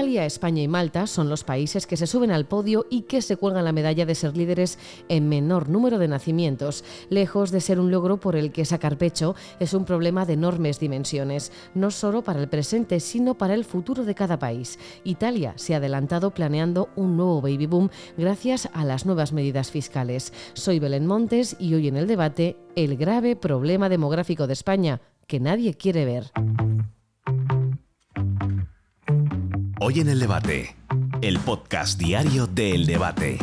Italia, España y Malta son los países que se suben al podio y que se cuelgan la medalla de ser líderes en menor número de nacimientos. Lejos de ser un logro por el que sacar pecho, es un problema de enormes dimensiones, no solo para el presente, sino para el futuro de cada país. Italia se ha adelantado planeando un nuevo baby boom gracias a las nuevas medidas fiscales. Soy Belén Montes y hoy en el debate, el grave problema demográfico de España que nadie quiere ver. Hoy en el debate, el podcast diario de El Debate.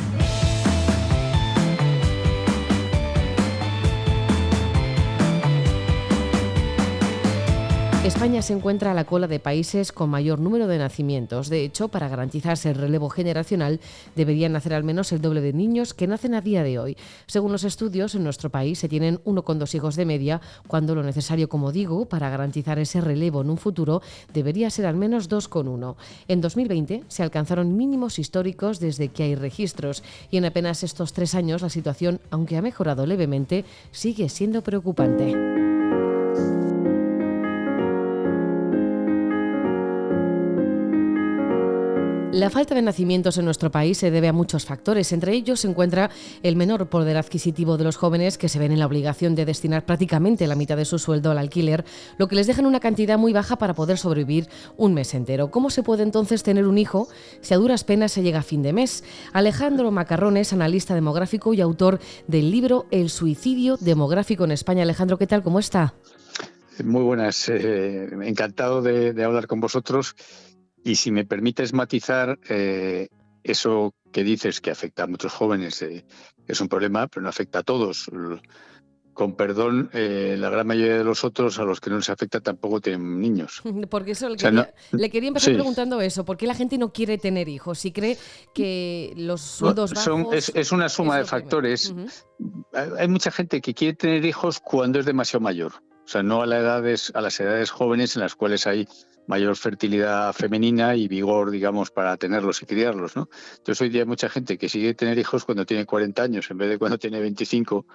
España se encuentra a la cola de países con mayor número de nacimientos. De hecho, para garantizarse el relevo generacional, deberían nacer al menos el doble de niños que nacen a día de hoy. Según los estudios, en nuestro país se tienen 1,2 hijos de media, cuando lo necesario, como digo, para garantizar ese relevo en un futuro, debería ser al menos 2,1. En 2020 se alcanzaron mínimos históricos desde que hay registros, y en apenas estos 3 años la situación, aunque ha mejorado levemente, sigue siendo preocupante. La falta de nacimientos en nuestro país se debe a muchos factores. Entre ellos se encuentra el menor poder adquisitivo de los jóvenes, que se ven en la obligación de destinar prácticamente la mitad de su sueldo al alquiler, lo que les deja en una cantidad muy baja para poder sobrevivir un mes entero. ¿Cómo se puede entonces tener un hijo si a duras penas se llega a fin de mes? Alejandro Macarrón es analista demográfico y autor del libro El suicidio demográfico en España. Alejandro, ¿qué tal? ¿Cómo está? Muy buenas. Encantado de hablar con vosotros. Y si me permites matizar, eso que dices que afecta a muchos jóvenes es un problema, pero no afecta a todos. Con perdón, la gran mayoría de los otros, a los que no les afecta, tampoco tienen niños. Porque eso le quería empezar preguntando eso. ¿Por qué la gente no quiere tener hijos? Si cree que los sueldos bajos... Es una suma de factores. Hay mucha gente que quiere tener hijos cuando es demasiado mayor. O sea, no a las edades jóvenes en las cuales hay mayor fertilidad femenina y vigor, digamos, para tenerlos y criarlos, ¿no? Entonces hoy día hay mucha gente que sigue tener hijos cuando tiene 40 años en vez de cuando tiene 25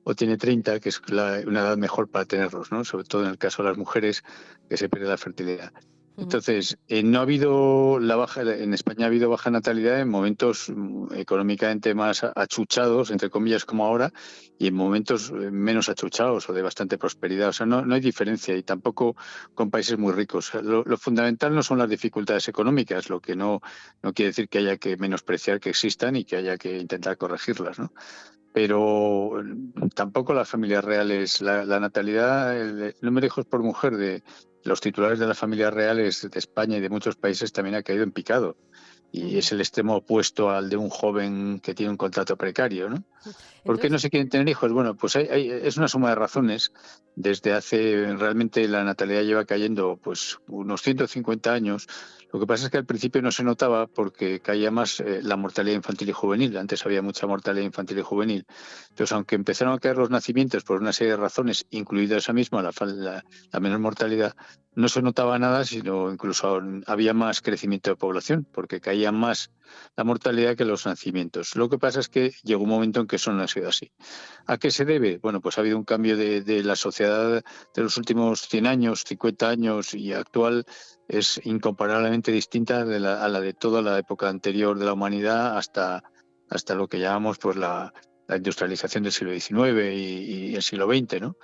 o tiene 30, que es una edad mejor para tenerlos, ¿no? Sobre todo en el caso de las mujeres, que se pierde la fertilidad. Entonces, no ha habido en España ha habido baja natalidad en momentos económicamente más achuchados, entre comillas, como ahora, y en momentos menos achuchados o de bastante prosperidad. O sea, no hay diferencia, y tampoco con países muy ricos. Lo fundamental no son las dificultades económicas, lo que no quiere decir que haya que menospreciar que existan y que haya que intentar corregirlas, ¿no? Pero tampoco las familias reales, la natalidad, el número de hijos por mujer de los titulares de las familias reales de España y de muchos países también ha caído en picado. Y es el extremo opuesto al de un joven que tiene un contrato precario, ¿no? ¿Por qué no se quieren tener hijos? Bueno, pues es una suma de razones. Realmente la natalidad lleva cayendo pues unos 150 años. Lo que pasa es que al principio no se notaba porque caía más la mortalidad infantil y juvenil. Antes había mucha mortalidad infantil y juvenil. Entonces, aunque empezaron a caer los nacimientos por una serie de razones, incluida esa misma, la menor mortalidad, no se notaba nada, sino incluso había más crecimiento de población, porque caía más la mortalidad que los nacimientos. Lo que pasa es que llegó un momento en que eso no ha sido así. ¿A qué se debe? Bueno, pues ha habido un cambio de la sociedad de los últimos 100 años, 50 años, y actual es incomparablemente distinta a la de toda la época anterior de la humanidad hasta lo que llamamos pues la industrialización del siglo XIX y el siglo XX, ¿no?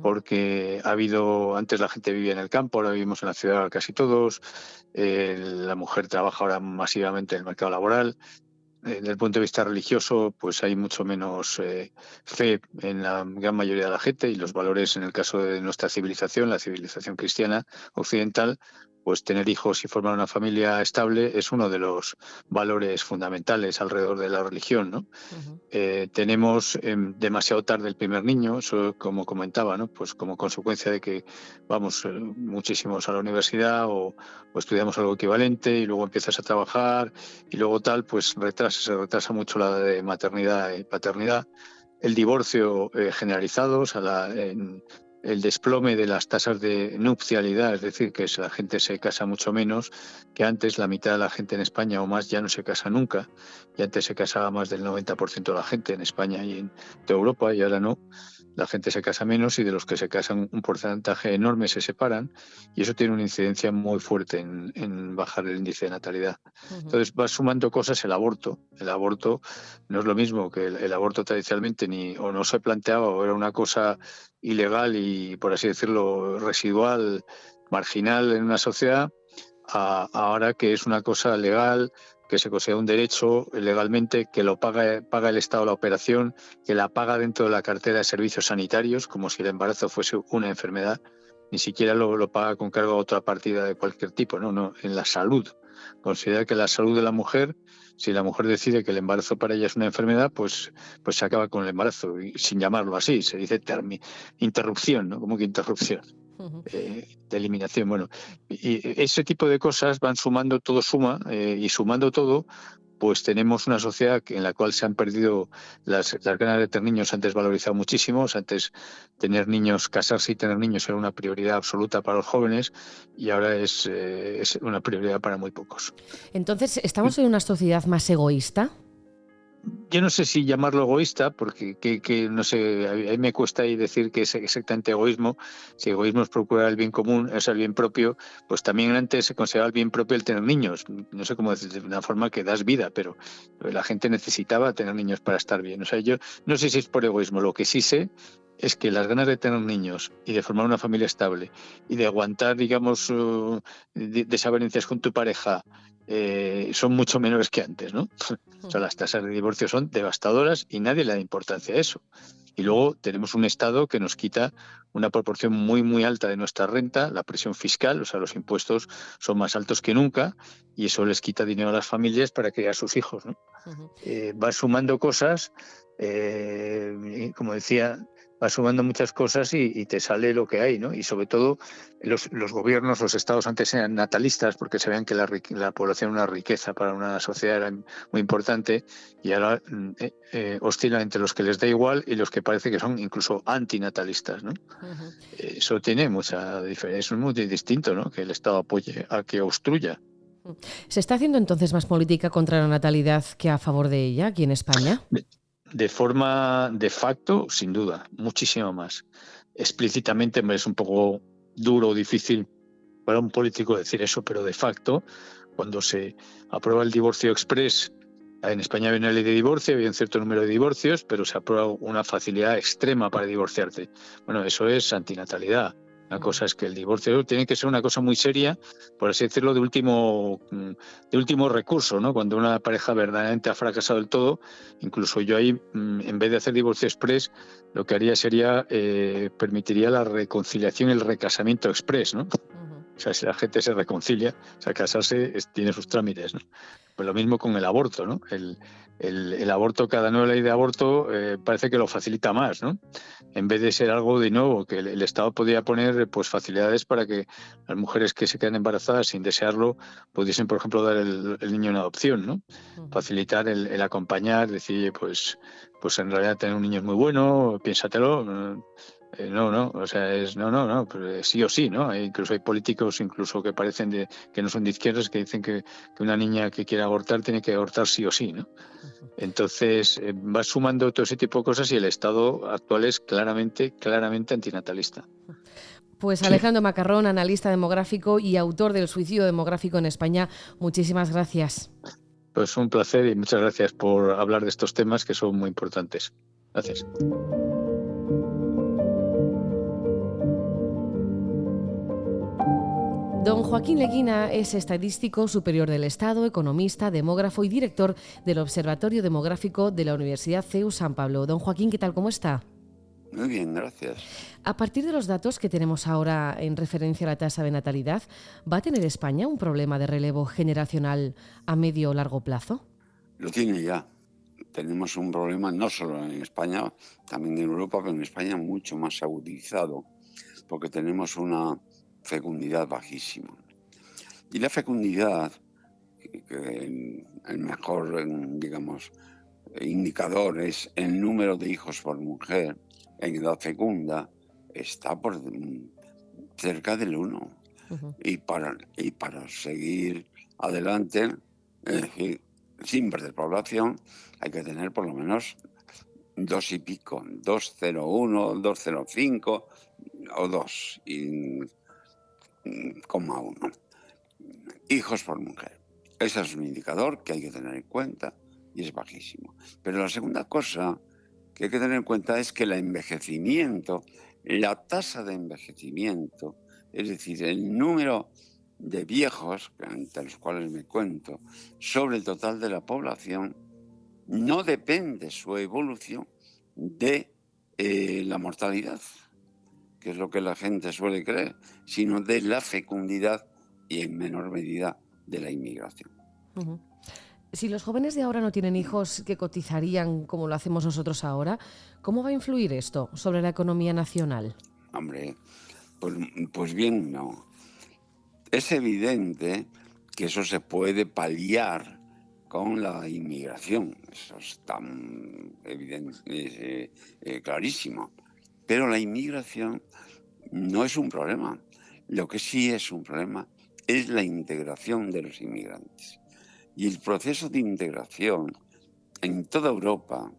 Porque antes la gente vivía en el campo, ahora vivimos en la ciudad casi todos, la mujer trabaja ahora masivamente en el mercado laboral. Desde el punto de vista religioso, pues hay mucho menos fe en la gran mayoría de la gente, y los valores, en el caso de nuestra civilización, la civilización cristiana occidental, pues tener hijos y formar una familia estable es uno de los valores fundamentales alrededor de la religión, ¿no? Tenemos demasiado tarde el primer niño, eso como comentaba, ¿no? Pues como consecuencia de que vamos muchísimos a la universidad o estudiamos algo equivalente, y luego empiezas a trabajar y luego pues se retrasa mucho la de maternidad y paternidad. El divorcio generalizado, o sea, el desplome de las tasas de nupcialidad, es decir, que la gente se casa mucho menos, que antes la mitad de la gente en España o más ya no se casa nunca, y antes se casaba más del 90% de la gente en España y en toda Europa, y ahora no. La gente se casa menos y de los que se casan un porcentaje enorme se separan, y eso tiene una incidencia muy fuerte en bajar el índice de natalidad. Entonces va sumando cosas el aborto. El aborto no es lo mismo que el aborto tradicionalmente o no se planteaba o era una cosa ilegal y, por así decirlo, residual, marginal en una sociedad, ahora que es una cosa legal, que se considera un derecho legalmente, que lo paga el Estado la operación, que la paga dentro de la cartera de servicios sanitarios, como si el embarazo fuese una enfermedad. Ni siquiera lo paga con cargo a otra partida de cualquier tipo, no, en la salud. Considera que la salud de la mujer, si la mujer decide que el embarazo para ella es una enfermedad, pues se acaba con el embarazo, y sin llamarlo así, se dice interrupción, ¿no? ¿Cómo que interrupción? De eliminación. Bueno, y ese tipo de cosas van sumando, todo suma, y sumando todo, pues tenemos una sociedad en la cual se han perdido las ganas de tener niños. Antes valorizado muchísimo, antes tener niños, casarse y tener niños era una prioridad absoluta para los jóvenes, y ahora es una prioridad para muy pocos. Entonces, ¿estamos en una sociedad más egoísta? Yo no sé si llamarlo egoísta, porque no sé, a mí me cuesta ahí decir que es exactamente egoísmo. Si egoísmo es procurar el bien común, es el bien propio, pues también antes se consideraba el bien propio el tener niños. No sé cómo decir, de una forma que das vida, pero la gente necesitaba tener niños para estar bien. O sea, yo no sé si es por egoísmo. Lo que sí sé es que las ganas de tener niños y de formar una familia estable y de aguantar, digamos, desavenencias con tu pareja, son mucho menores que antes, ¿no? O sea, las tasas de divorcio son devastadoras y nadie le da importancia a eso. Y luego tenemos un Estado que nos quita una proporción muy, muy alta de nuestra renta, la presión fiscal, o sea, los impuestos son más altos que nunca, y eso les quita dinero a las familias para criar a sus hijos, ¿no? Va sumando cosas, como decía, va sumando muchas cosas y te sale lo que hay, ¿no? Y sobre todo los gobiernos, los estados antes eran natalistas porque sabían que la población era una riqueza para una sociedad, era muy importante, y ahora oscilan entre los que les da igual y los que parece que son incluso antinatalistas, ¿no? Eso tiene mucha diferencia, es muy distinto, ¿no? Que el Estado apoye a que obstruya. ¿Se está haciendo entonces más política contra la natalidad que a favor de ella aquí en España? De forma de facto, sin duda, muchísimo más. Explícitamente me es un poco duro o difícil para un político decir eso, pero de facto, cuando se aprueba el divorcio exprés, en España había una ley de divorcio, había un cierto número de divorcios, pero se aprueba una facilidad extrema para divorciarte. Bueno, eso es antinatalidad. Una cosa es que el divorcio tiene que ser una cosa muy seria, por así decirlo, de último recurso, ¿no? Cuando una pareja verdaderamente ha fracasado del todo, incluso yo ahí, en vez de hacer divorcio exprés, lo que haría sería permitiría la reconciliación y el recasamiento exprés, ¿no? O sea, si la gente se reconcilia, o sea, casarse tiene sus trámites, ¿no? Pues lo mismo con el aborto, ¿no? El aborto, cada nueva ley de aborto parece que lo facilita más, ¿no? En vez de ser algo de nuevo, que el Estado podría poner pues facilidades para que las mujeres que se quedan embarazadas sin desearlo pudiesen, por ejemplo, dar el niño en adopción, ¿no? Facilitar el acompañar, decir, pues en realidad tener un niño es muy bueno, piénsatelo. No, o sea, no, pero sí o sí, ¿no? Incluso hay políticos incluso que parecen que no son de izquierdas, que dicen que una niña que quiera abortar tiene que abortar sí o sí, ¿no? Entonces va sumando todo ese tipo de cosas y el Estado actual es claramente antinatalista. Pues Alejandro Macarrón, analista demográfico y autor del Suicidio demográfico en España, muchísimas gracias. Pues un placer y muchas gracias por hablar de estos temas que son muy importantes. Gracias. Don Joaquín Leguina es estadístico superior del Estado, economista, demógrafo y director del Observatorio Demográfico de la Universidad CEU San Pablo. Don Joaquín, ¿qué tal? ¿Cómo está? Muy bien, gracias. A partir de los datos que tenemos ahora en referencia a la tasa de natalidad, ¿va a tener España un problema de relevo generacional a medio o largo plazo? Lo tiene ya. Tenemos un problema no solo en España, también en Europa, pero en España mucho más agudizado, porque tenemos una fecundidad bajísima. Y la fecundidad, que el mejor, digamos, indicador es el número de hijos por mujer en edad fecunda, está por cerca del 1. Y para seguir adelante, es decir, sin perder población, hay que tener por lo menos 2 y pico, 2,01, 2,05 o 2,1 hijos por mujer. Ese es un indicador que hay que tener en cuenta y es bajísimo. Pero la segunda cosa que hay que tener en cuenta es que el envejecimiento, la tasa de envejecimiento, es decir, el número de viejos, entre los cuales me cuento, sobre el total de la población, no depende su evolución de la mortalidad, que es lo que la gente suele creer, sino de la fecundidad y en menor medida de la inmigración. Si los jóvenes de ahora no tienen hijos que cotizarían como lo hacemos nosotros ahora, ¿cómo va a influir esto sobre la economía nacional? Hombre, pues bien, no. Es evidente que eso se puede paliar con la inmigración. Eso es tan evidente, clarísimo. Pero la inmigración no es un problema. Lo que sí es un problema es la integración de los inmigrantes. Y el proceso de integración en toda Europa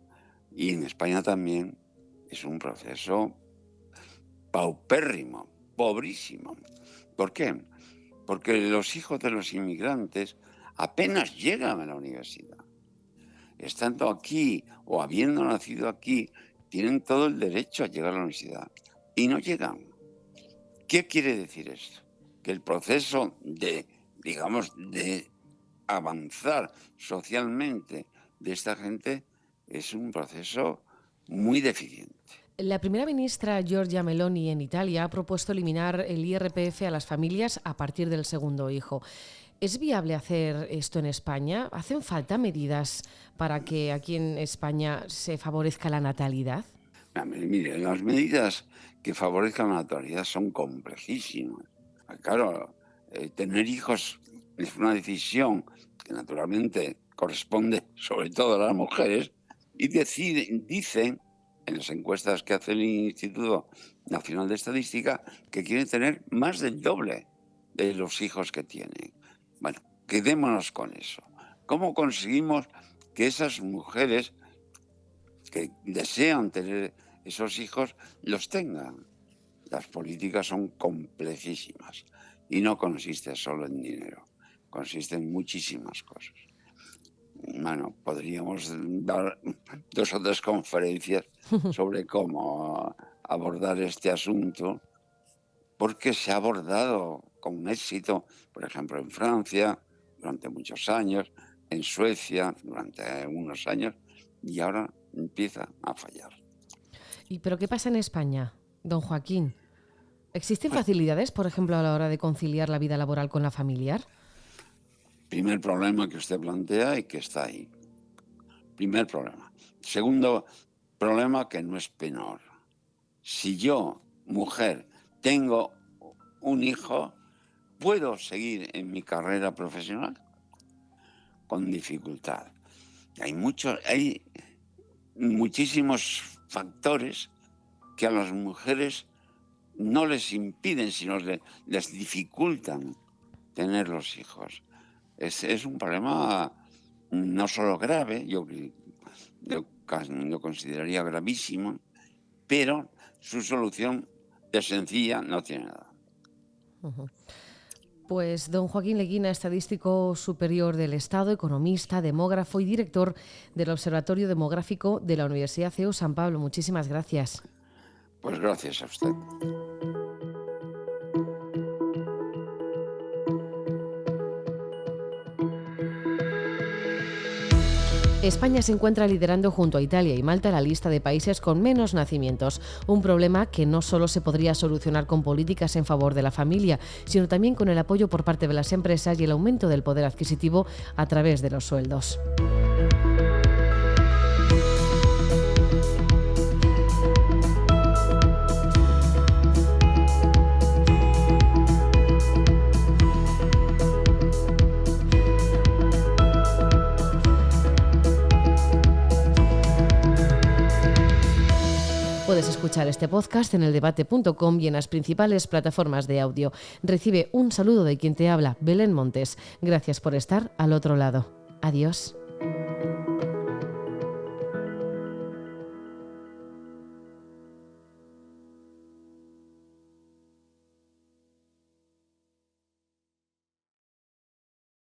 y en España también es un proceso paupérrimo, pobrísimo. ¿Por qué? Porque los hijos de los inmigrantes apenas llegan a la universidad. Estando aquí o habiendo nacido aquí, tienen todo el derecho a llegar a la universidad y no llegan. ¿Qué quiere decir esto? Que el proceso de avanzar socialmente de esta gente es un proceso muy deficiente. La primera ministra Giorgia Meloni en Italia ha propuesto eliminar el IRPF a las familias a partir del segundo hijo. ¿Es viable hacer esto en España? ¿Hacen falta medidas para que aquí en España se favorezca la natalidad? Mire, las medidas que favorezcan la natalidad son complejísimas. Claro, tener hijos es una decisión que naturalmente corresponde sobre todo a las mujeres y dicen en las encuestas que hace el Instituto Nacional de Estadística que quieren tener más del doble de los hijos que tienen. Bueno, quedémonos con eso. ¿Cómo conseguimos que esas mujeres que desean tener esos hijos los tengan? Las políticas son complejísimas y no consiste solo en dinero, consiste en muchísimas cosas. Bueno, podríamos dar 2 o 3 conferencias sobre cómo abordar este asunto, porque se ha abordado con éxito, por ejemplo, en Francia durante muchos años, en Suecia durante unos años, y ahora empieza a fallar. ¿Pero qué pasa en España, don Joaquín? ¿Existen facilidades, por ejemplo, a la hora de conciliar la vida laboral con la familiar? Primer problema que usted plantea y que está ahí. Primer problema. Segundo problema que no es menor. Si yo, mujer, tengo un hijo, ¿puedo seguir en mi carrera profesional? Con dificultad. Hay muchísimos factores que a las mujeres no les impiden, sino les dificultan tener los hijos. Es un problema no solo grave, yo lo consideraría gravísimo, pero su solución de sencilla no tiene nada. Pues don Joaquín Leguina, estadístico superior del Estado, economista, demógrafo y director del Observatorio Demográfico de la Universidad CEU San Pablo. Muchísimas gracias. Pues gracias a usted. España se encuentra liderando junto a Italia y Malta la lista de países con menos nacimientos, un problema que no solo se podría solucionar con políticas en favor de la familia, sino también con el apoyo por parte de las empresas y el aumento del poder adquisitivo a través de los sueldos. Puedes escuchar este podcast en eldebate.com y en las principales plataformas de audio. Recibe un saludo de quien te habla, Belén Montes. Gracias por estar al otro lado. Adiós.